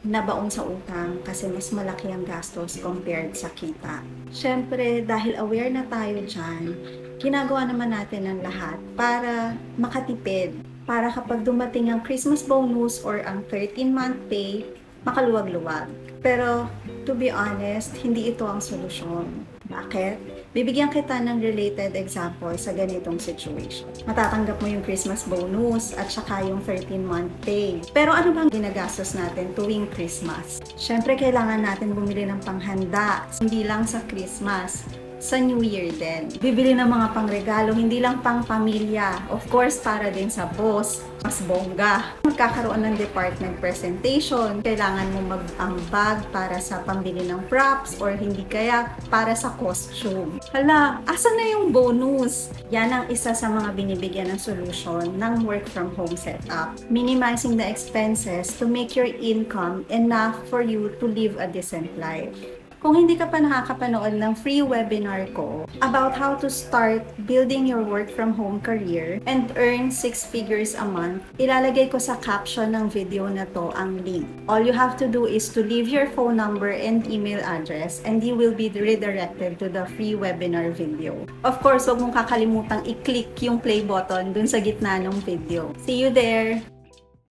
nabaon sa utang kasi mas malaki ang gastos compared sa kita. Siyempre, dahil aware na tayo dyan, ginagawa naman natin ang lahat para makatipid. Para kapag dumating ang Christmas bonus or ang 13-month pay, makaluwag-luwag. Pero, to be honest, hindi ito ang solusyon. Bakit? Bibigyan kita ng related example sa ganitong situation. Matatanggap mo yung Christmas bonus at saka yung 13-month pay. Pero ano bang ginagastos natin tuwing Christmas? Siyempre, kailangan natin bumili ng panghanda, hindi lang sa Christmas, sa New Year din. Bibili ng mga pangregalo, hindi lang pang pamilya. Of course, para din sa boss, mas bongga. Magkakaroon ng department presentation, kailangan mo mag-ambag para sa pambili ng props or hindi kaya para sa costume. Hala, asan na yung bonus? Yan ang isa sa mga binibigyan ng solution ng work from home setup. Minimizing the expenses to make your income enough for you to live a decent life. Kung hindi ka pa nakakapanood ng free webinar ko about how to start building your work from home career and earn 6 figures a month, ilalagay ko sa caption ng video na to ang link. All you have to do is to leave your phone number and email address and you will be redirected to the free webinar video. Of course, huwag mong kakalimutang i-click yung play button dun sa gitna ng video. See you there!